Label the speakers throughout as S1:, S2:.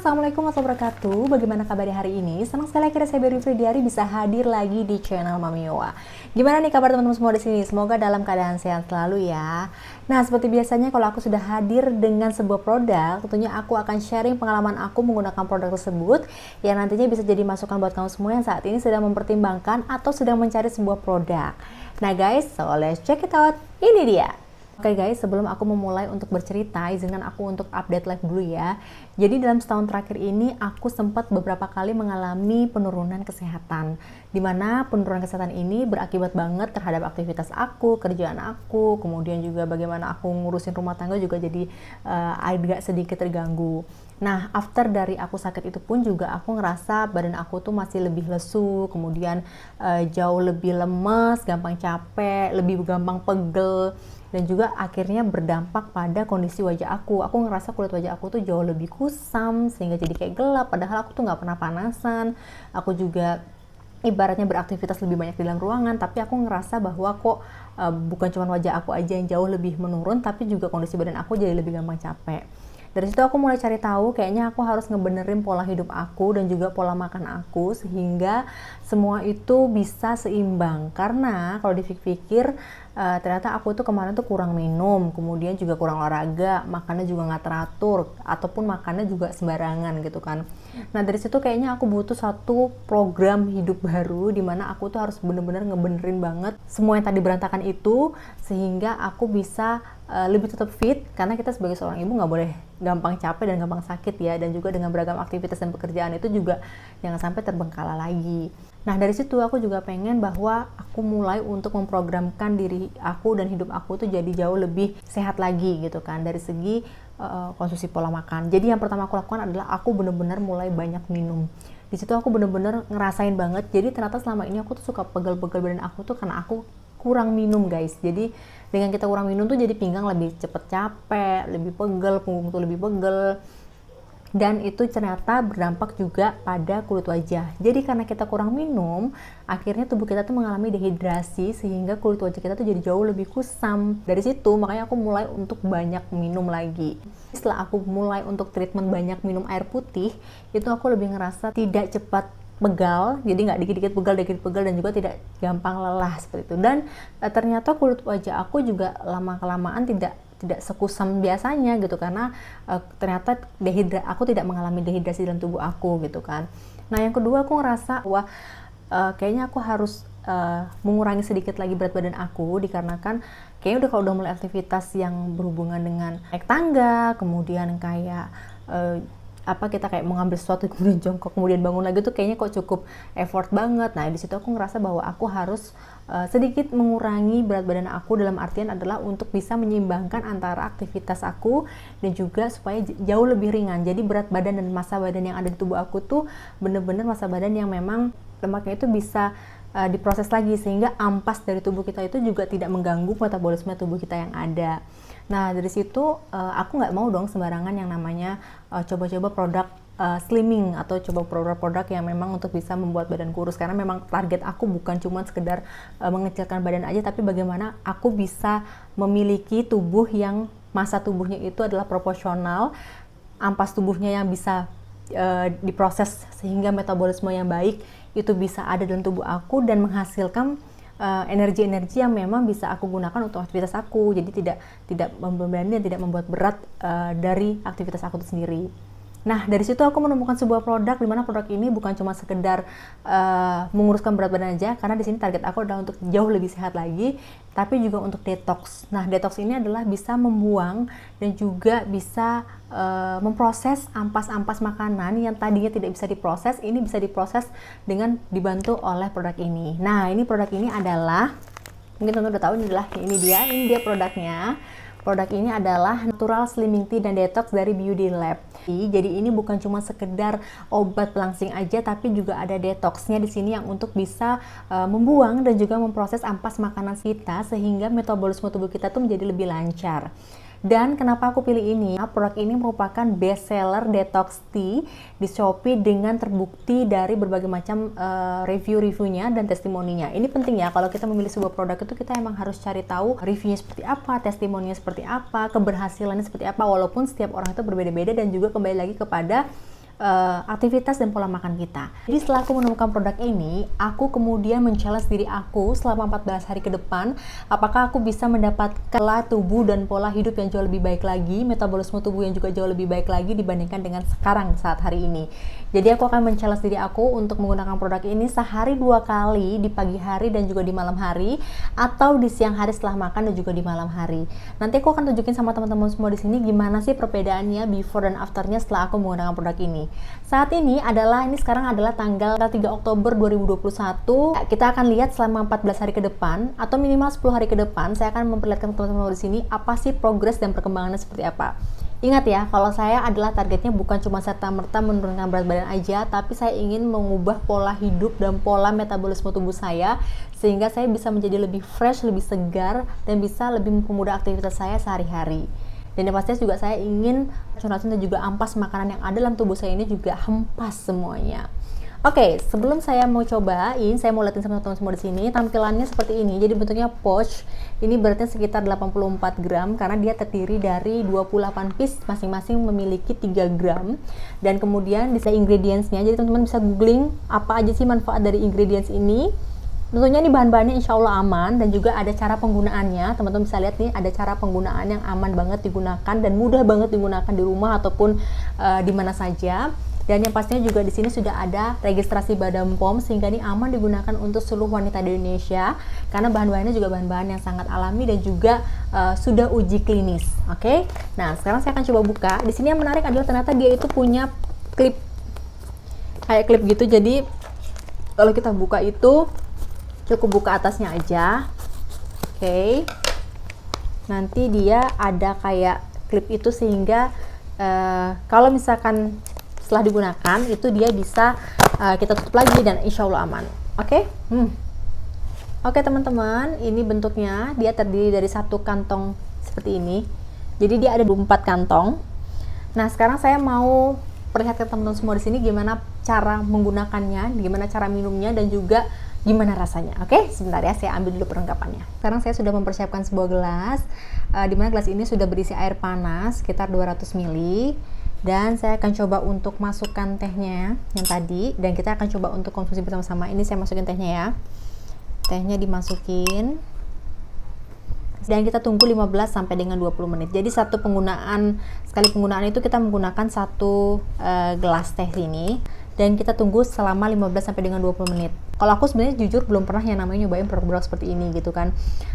S1: Assalamualaikum warahmatullahi wabarakatuh. Bagaimana kabar hari ini? Senang sekali akhirnya saya Berry Fridiari bisa hadir lagi di channel Mami Yowa. Gimana nih kabar teman-teman semua di sini? Semoga dalam keadaan sehat selalu ya. Nah, seperti biasanya kalau aku sudah hadir dengan sebuah produk, tentunya aku akan sharing pengalaman aku menggunakan produk tersebut yang nantinya bisa jadi masukan buat kamu semua yang saat ini sedang mempertimbangkan atau sedang mencari sebuah produk. Nah guys, so let's check it out. Ini dia. Oke guys, sebelum aku memulai untuk bercerita, izinkan aku untuk update live dulu ya. Jadi dalam setahun terakhir ini, aku sempat beberapa kali mengalami penurunan kesehatan. Dimana penurunan kesehatan ini berakibat banget terhadap aktivitas aku, kerjaan aku, kemudian juga bagaimana aku ngurusin rumah tangga juga jadi agak sedikit terganggu. Nah, after dari aku sakit itu pun juga aku ngerasa badan aku tuh masih lebih lesu, kemudian jauh lebih lemes, gampang capek, lebih gampang pegel, dan juga akhirnya berdampak pada kondisi wajah aku. Aku ngerasa kulit wajah aku tuh jauh lebih kusam, sehingga jadi kayak gelap, padahal aku tuh nggak pernah panasan. Aku juga ibaratnya beraktivitas lebih banyak di dalam ruangan, tapi aku ngerasa bahwa kok bukan cuma wajah aku aja yang jauh lebih menurun, tapi juga kondisi badan aku jadi lebih gampang capek. Dari situ aku mulai cari tahu, kayaknya aku harus ngebenerin pola hidup aku dan juga pola makan aku sehingga semua itu bisa seimbang. Karena kalau dipikir-pikir ternyata aku tuh kemarin tuh kurang minum, kemudian juga kurang olahraga, makannya juga nggak teratur, ataupun makannya juga sembarangan gitu kan. Nah dari situ kayaknya aku butuh satu program hidup baru di mana aku tuh harus bener-bener ngebenerin banget semua yang tadi berantakan itu sehingga aku bisa lebih tetap fit, karena kita sebagai seorang ibu nggak boleh gampang capek dan gampang sakit ya, dan juga dengan beragam aktivitas dan pekerjaan itu juga jangan sampai terbengkalai lagi. Nah dari situ aku juga pengen bahwa aku mulai untuk memprogramkan diri aku dan hidup aku tuh jadi jauh lebih sehat lagi gitu kan, dari segi konsumsi pola makan. Jadi yang pertama aku lakukan adalah aku bener-bener mulai banyak minum. Di situ aku bener-bener ngerasain banget, jadi ternyata selama ini aku tuh suka pegel-pegel badan aku tuh karena aku kurang minum guys. Jadi dengan kita kurang minum tuh jadi pinggang lebih cepet capek, lebih pegel, punggung tuh lebih pegel, dan itu ternyata berdampak juga pada kulit wajah. Jadi karena kita kurang minum, akhirnya tubuh kita tuh mengalami dehidrasi sehingga kulit wajah kita tuh jadi jauh lebih kusam. Dari situ makanya aku mulai untuk banyak minum lagi. Setelah aku mulai untuk treatment banyak minum air putih, itu aku lebih ngerasa tidak cepat pegal, jadi nggak dikit-dikit pegal dan juga tidak gampang lelah seperti itu. Dan ternyata kulit wajah aku juga lama-kelamaan tidak sekusam biasanya gitu, karena ternyata aku tidak mengalami dehidrasi dalam tubuh aku gitu kan. Nah yang kedua aku ngerasa bahwa kayaknya aku harus mengurangi sedikit lagi berat badan aku, dikarenakan kayaknya kalau udah mulai aktivitas yang berhubungan dengan naik tangga, kemudian kayak kita kayak mengambil sesuatu kemudian jongkok kemudian bangun lagi tuh kayaknya kok cukup effort banget. Nah di situ aku ngerasa bahwa aku harus sedikit mengurangi berat badan aku, dalam artian adalah untuk bisa menyeimbangkan antara aktivitas aku dan juga supaya jauh lebih ringan. Jadi berat badan dan massa badan yang ada di tubuh aku tuh bener-bener massa badan yang memang lemaknya itu bisa diproses lagi sehingga ampas dari tubuh kita itu juga tidak mengganggu metabolisme tubuh kita yang ada. Nah dari situ aku nggak mau dong sembarangan yang namanya coba-coba produk slimming atau coba produk-produk yang memang untuk bisa membuat badan kurus, karena memang target aku bukan cuma sekedar mengecilkan badan aja, tapi bagaimana aku bisa memiliki tubuh yang massa tubuhnya itu adalah proporsional, ampas tubuhnya yang bisa diproses sehingga metabolisme yang baik itu bisa ada dalam tubuh aku dan menghasilkan energi-energi yang memang bisa aku gunakan untuk aktivitas aku. Jadi tidak membebani dan tidak membuat berat dari aktivitas aku itu sendiri. Nah dari situ aku menemukan sebuah produk di mana produk ini bukan cuma sekedar menguruskan berat badan aja, karena di sini target aku adalah untuk jauh lebih sehat lagi, tapi juga untuk detox. Nah detox ini adalah bisa membuang dan juga bisa memproses ampas-ampas makanan yang tadinya tidak bisa diproses, ini bisa diproses dengan dibantu oleh produk ini. Nah ini produk ini adalah, mungkin teman-teman udah tahu ini dia produknya. Produk ini adalah Natural Slimming Tea dan Detox dari Beauty Lab. Jadi ini bukan cuma sekedar obat pelangsing aja, tapi juga ada detoxnya di sini yang untuk bisa membuang dan juga memproses ampas makanan kita sehingga metabolisme tubuh kita tuh menjadi lebih lancar. Dan kenapa aku pilih ini? Produk ini merupakan best seller detox tea di Shopee dengan terbukti dari berbagai macam review-reviewnya dan testimoninya. Ini penting ya, kalau kita memilih sebuah produk itu kita emang harus cari tahu reviewnya seperti apa, testimoninya seperti apa, keberhasilannya seperti apa, walaupun setiap orang itu berbeda-beda dan juga kembali lagi kepada aktivitas dan pola makan kita. Jadi setelah aku menemukan produk ini, aku kemudian men-challenge diri aku selama 14 hari ke depan, apakah aku bisa mendapatkan pola tubuh dan pola hidup yang jauh lebih baik lagi, metabolisme tubuh yang juga jauh lebih baik lagi dibandingkan dengan sekarang saat hari ini. Jadi aku akan men-challenge diri aku untuk menggunakan produk ini sehari 2 kali, di pagi hari dan juga di malam hari, atau di siang hari setelah makan dan juga di malam hari. Nanti aku akan tunjukin sama teman-teman semua di sini gimana sih perbedaannya before dan afternya setelah aku menggunakan produk ini. Saat ini sekarang adalah tanggal 3 Oktober 2021. Kita akan lihat selama 14 hari ke depan atau minimal 10 hari ke depan, saya akan memperlihatkan teman-teman di sini apa sih progres dan perkembangannya seperti apa. Ingat ya, kalau saya adalah targetnya bukan cuma serta-merta menurunkan berat badan aja, tapi saya ingin mengubah pola hidup dan pola metabolisme tubuh saya sehingga saya bisa menjadi lebih fresh, lebih segar, dan bisa lebih mempermudah aktivitas saya sehari-hari. Dan yang pastinya juga saya ingin racun-racun dan juga ampas makanan yang ada dalam tubuh saya ini juga hempas semuanya. Oke, sebelum saya mau cobain, saya mau lihatin sama teman-teman semua di sini. Tampilannya seperti ini. Jadi bentuknya pouch. Ini beratnya sekitar 84 gram karena dia terdiri dari 28 piece, masing-masing memiliki 3 gram. Dan kemudian di ingredients-nya. Jadi teman-teman bisa googling apa aja sih manfaat dari ingredients ini. Tentunya ini bahan-bahannya insya Allah aman, dan juga ada cara penggunaannya. Teman-teman bisa lihat nih, ada cara penggunaan yang aman banget digunakan dan mudah banget digunakan di rumah ataupun di mana saja. Dan yang pastinya juga di sini sudah ada registrasi Badan POM sehingga ini aman digunakan untuk seluruh wanita di Indonesia karena bahan-bahannya juga bahan-bahan yang sangat alami dan juga sudah uji klinis. Oke. Nah, sekarang saya akan coba buka. Di sini yang menarik adalah ternyata dia itu punya klip kayak klip gitu. Jadi kalau kita buka itu cukup buka atasnya aja. Oke. Nanti dia ada kayak klip itu sehingga kalau misalkan setelah digunakan itu dia bisa kita tutup lagi dan insya Allah aman. Oke. Oke teman-teman, ini bentuknya dia terdiri dari satu kantong seperti ini. Jadi dia ada 24 kantong. Nah, sekarang saya mau perlihatkan teman-teman semua di sini gimana cara menggunakannya, gimana cara minumnya, dan juga gimana rasanya. Oke, sebentar ya, saya ambil dulu perlengkapannya. Sekarang saya sudah mempersiapkan sebuah gelas, di mana gelas ini sudah berisi air panas sekitar 200 ml. Dan saya akan coba untuk masukkan tehnya yang tadi, dan kita akan coba untuk konsumsi bersama-sama. Ini saya masukin tehnya ya. Tehnya dimasukin. Dan kita tunggu 15 sampai dengan 20 menit. Jadi sekali penggunaan itu kita menggunakan satu gelas teh ini. Dan kita tunggu selama 15 sampai dengan 20 menit. Kalau aku sebenarnya jujur belum pernah yang namanya nyobain produk seperti ini gitu kan.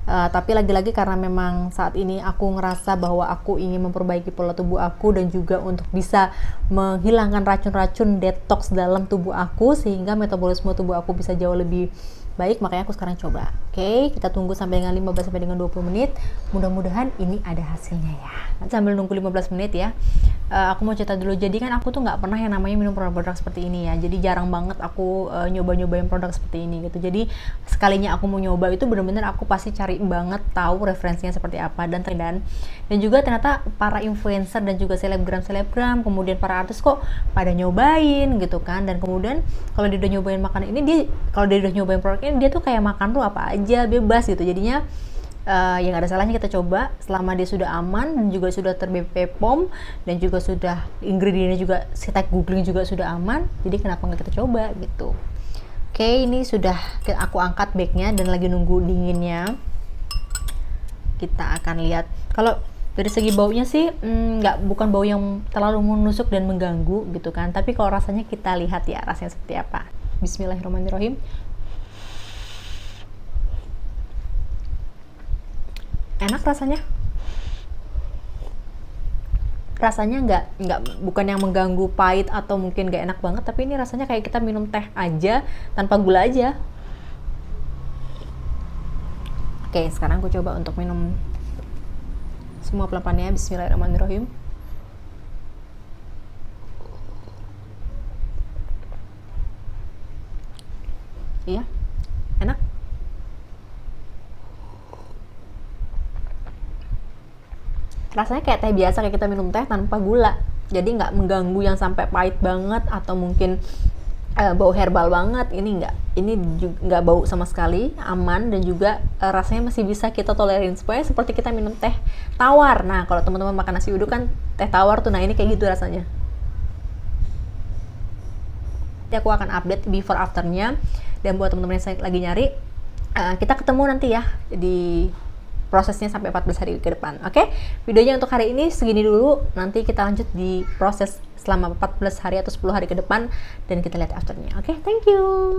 S1: Tapi lagi-lagi karena memang saat ini aku ngerasa bahwa aku ingin memperbaiki pola tubuh aku dan juga untuk bisa menghilangkan racun-racun detox dalam tubuh aku sehingga metabolisme tubuh aku bisa jauh lebih baik, makanya aku sekarang coba. Oke, kita tunggu sampai dengan 15 sampai dengan 20 menit. Mudah-mudahan ini ada hasilnya ya. Nanti sambil nunggu 15 menit ya. Aku mau cerita dulu. Jadi kan aku tuh nggak pernah yang namanya minum produk-produk seperti ini ya. Jadi jarang banget aku nyoba-nyobain produk seperti ini gitu. Jadi sekalinya aku mau nyoba itu bener-bener aku pasti cari banget tahu referensinya seperti apa dan juga ternyata para influencer dan juga selebgram, kemudian para artis kok pada nyobain gitu kan. Dan kemudian kalau dia udah nyobain makanan ini, kalau dia udah nyobain produk ini, dia tuh kayak makan tuh apa aja bebas gitu. Jadinya ya nggak ada salahnya kita coba selama dia sudah aman dan juga sudah ter-BPOM POM dan juga sudah ingredientnya juga kita googling juga sudah aman. Jadi kenapa nggak kita coba gitu. Oke, ini sudah aku angkat bagnya dan lagi nunggu dinginnya. Kita akan lihat. Kalau dari segi baunya sih bukan bau yang terlalu menusuk dan mengganggu gitu kan. Tapi kalau rasanya kita lihat ya rasanya seperti apa. Bismillahirrahmanirrahim. Enak rasanya. Rasanya bukan yang mengganggu pahit atau mungkin nggak enak banget, tapi ini rasanya kayak kita minum teh aja tanpa gula aja. Oke, sekarang aku coba untuk minum semua pelan-pelannya. Bismillahirrahmanirrahim. Iya, enak. Rasanya kayak teh biasa, kayak kita minum teh tanpa gula. Jadi nggak mengganggu yang sampai pahit banget atau mungkin bau herbal banget. Ini nggak bau sama sekali, aman, dan juga rasanya masih bisa kita tolerin supaya seperti kita minum teh tawar. Nah, kalau teman-teman makan nasi uduk kan teh tawar tuh, nah ini kayak gitu rasanya. Aku akan update before afternya. Dan buat teman-teman yang lagi nyari, kita ketemu nanti ya di prosesnya sampai 14 hari ke depan. Oke? Videonya untuk hari ini segini dulu. Nanti kita lanjut di proses selama 14 hari atau 10 hari ke depan dan kita lihat afternya. Oke? Thank you.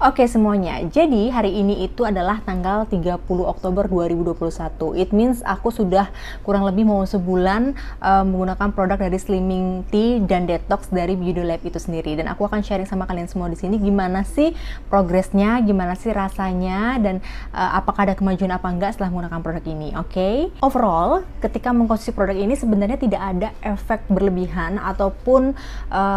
S1: Oke semuanya, jadi hari ini itu adalah tanggal 30 Oktober 2021. It means aku sudah kurang lebih mau sebulan menggunakan produk dari Slimming Tea dan Detox dari Beauty Lab itu sendiri. Dan aku akan sharing sama kalian semua di sini gimana sih progresnya, gimana sih rasanya, dan apakah ada kemajuan apa enggak setelah menggunakan produk ini. Oke? Overall, ketika mengkonsumsi produk ini sebenarnya tidak ada efek berlebihan ataupun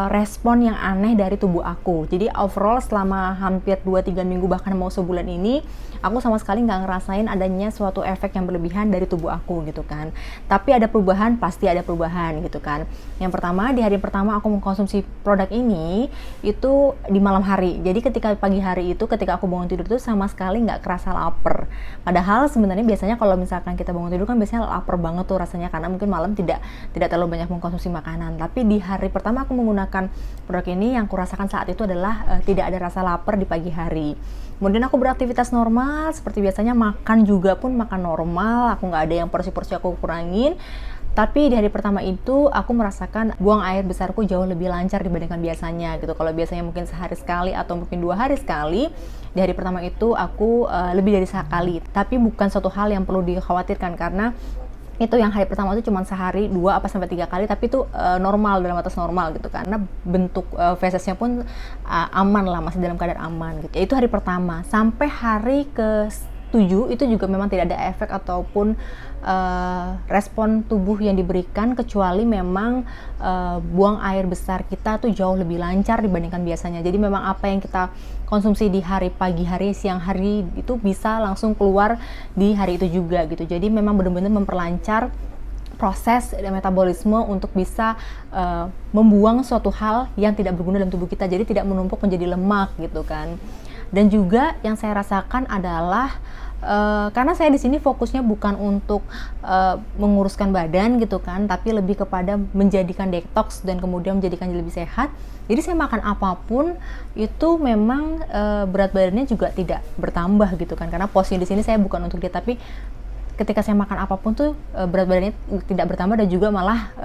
S1: respon yang aneh dari tubuh aku. Jadi overall selama hampir 2-3 minggu bahkan mau sebulan ini, aku sama sekali nggak ngerasain adanya suatu efek yang berlebihan dari tubuh aku gitu kan. Tapi ada perubahan, pasti ada perubahan gitu kan. Yang pertama, di hari pertama aku mengkonsumsi produk ini itu di malam hari. Jadi ketika pagi hari itu, ketika aku bangun tidur tuh sama sekali nggak kerasa lapar. Padahal sebenarnya biasanya kalau misalkan kita bangun tidur kan biasanya lapar banget tuh rasanya, karena mungkin malam tidak terlalu banyak mengkonsumsi makanan. Tapi di hari pertama aku menggunakan produk ini, yang kurasakan saat itu adalah tidak ada rasa lapar di pagi hari. Kemudian aku beraktivitas normal seperti biasanya, makan juga pun makan normal, aku nggak ada yang porsi-porsi aku kurangin. Tapi di hari pertama itu aku merasakan buang air besarku jauh lebih lancar dibandingkan biasanya gitu. Kalau biasanya mungkin sehari sekali atau mungkin 2 hari sekali, di hari pertama itu aku lebih dari sekali. Tapi bukan suatu hal yang perlu dikhawatirkan, karena itu yang hari pertama itu cuma sehari 2 apa sampai 3 kali, tapi itu normal, dalam batas normal gitu, karena bentuk fesesnya pun aman lah, masih dalam keadaan aman gitu. Itu hari pertama. Sampai hari ke-7 itu juga memang tidak ada efek ataupun respon tubuh yang diberikan, kecuali memang buang air besar kita tuh jauh lebih lancar dibandingkan biasanya. Jadi memang apa yang kita konsumsi di hari pagi hari, siang hari itu bisa langsung keluar di hari itu juga gitu. Jadi memang benar-benar memperlancar proses metabolisme untuk bisa membuang suatu hal yang tidak berguna dalam tubuh kita. Jadi tidak menumpuk menjadi lemak gitu kan. Dan juga yang saya rasakan adalah karena saya di sini fokusnya bukan untuk menguruskan badan gitu kan, tapi lebih kepada menjadikan detox dan kemudian menjadikannya lebih sehat. Jadi saya makan apapun itu memang berat badannya juga tidak bertambah gitu kan, karena posnya di sini saya bukan untuk diet, tapi ketika saya makan apapun tuh berat badannya tidak bertambah, dan juga malah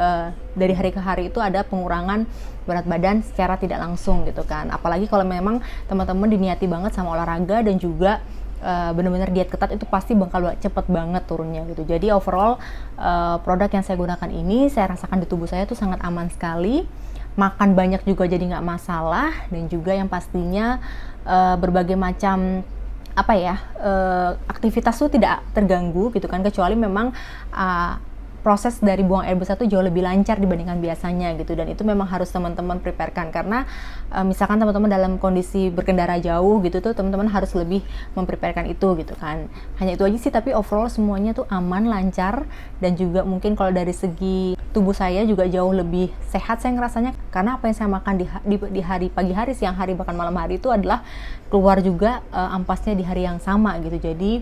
S1: dari hari ke hari itu ada pengurangan berat badan secara tidak langsung gitu kan. Apalagi kalau memang teman-teman diniati banget sama olahraga dan juga benar-benar diet ketat, itu pasti bakal cepet banget turunnya gitu. Jadi overall produk yang saya gunakan ini saya rasakan di tubuh saya tuh sangat aman sekali. Makan banyak juga jadi nggak masalah, dan juga yang pastinya berbagai macam aktivitas tuh tidak terganggu gitu kan, kecuali memang proses dari buang air besar itu jauh lebih lancar dibandingkan biasanya gitu. Dan itu memang harus teman-teman preparekan, karena misalkan teman-teman dalam kondisi berkendara jauh gitu tuh, teman-teman harus lebih mempreparekan itu gitu kan. Hanya itu aja sih, tapi overall semuanya tuh aman, lancar, dan juga mungkin kalau dari segi tubuh saya juga jauh lebih sehat saya ngerasanya, karena apa yang saya makan di hari pagi hari, siang hari, bahkan malam hari itu adalah keluar juga ampasnya di hari yang sama gitu. Jadi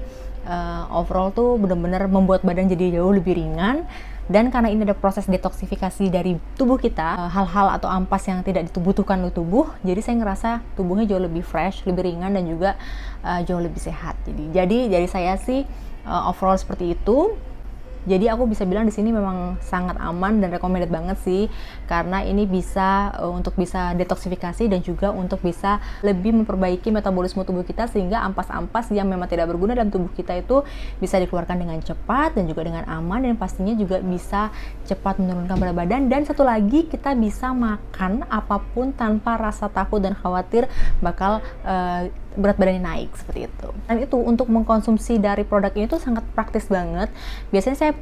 S1: overall tuh benar-benar membuat badan jadi jauh lebih ringan. Dan karena ini ada proses detoksifikasi dari tubuh kita, hal-hal atau ampas yang tidak dibutuhkan oleh tubuh, jadi saya ngerasa tubuhnya jauh lebih fresh, lebih ringan, dan juga jauh lebih sehat. Jadi dari saya sih overall seperti itu. Jadi aku bisa bilang di sini memang sangat aman dan recommended banget sih, karena ini bisa untuk bisa detoksifikasi dan juga untuk bisa lebih memperbaiki metabolisme tubuh kita, sehingga ampas-ampas yang memang tidak berguna dalam tubuh kita itu bisa dikeluarkan dengan cepat dan juga dengan aman, dan pastinya juga bisa cepat menurunkan berat badan. Dan satu lagi, kita bisa makan apapun tanpa rasa takut dan khawatir bakal berat badannya naik, seperti itu. Dan itu untuk mengkonsumsi dari produk ini tuh sangat praktis banget. Biasanya saya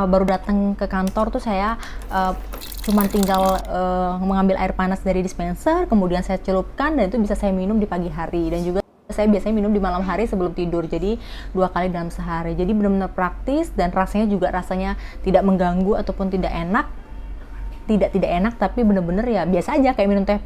S1: baru datang ke kantor tuh saya cuman tinggal mengambil air panas dari dispenser, kemudian saya celupkan, dan itu bisa saya minum di pagi hari. Dan juga saya biasanya minum di malam hari sebelum tidur, jadi 2 kali dalam sehari. Jadi benar-benar praktis, dan rasanya juga tidak mengganggu ataupun tidak enak, tidak enak, tapi benar-benar ya biasa aja kayak minum teh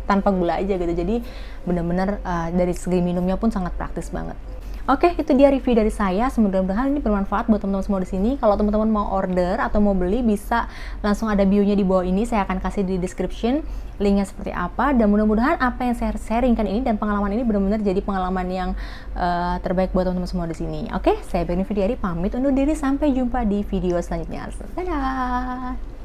S1: tanpa gula aja gitu. Jadi bener-bener dari segi minumnya pun sangat praktis banget. Oke, itu dia review dari saya. Mudah-mudahan ini bermanfaat buat teman-teman semua di sini. Kalau teman-teman mau order atau mau beli, bisa langsung ada bio-nya di bawah ini. Saya akan kasih di description linknya seperti apa. Dan mudah-mudahan apa yang saya sharingkan ini dan pengalaman ini benar-benar jadi pengalaman yang terbaik buat teman-teman semua di sini. Oke, saya Berni Fridiari pamit undur diri. Sampai jumpa di video selanjutnya. Dadah!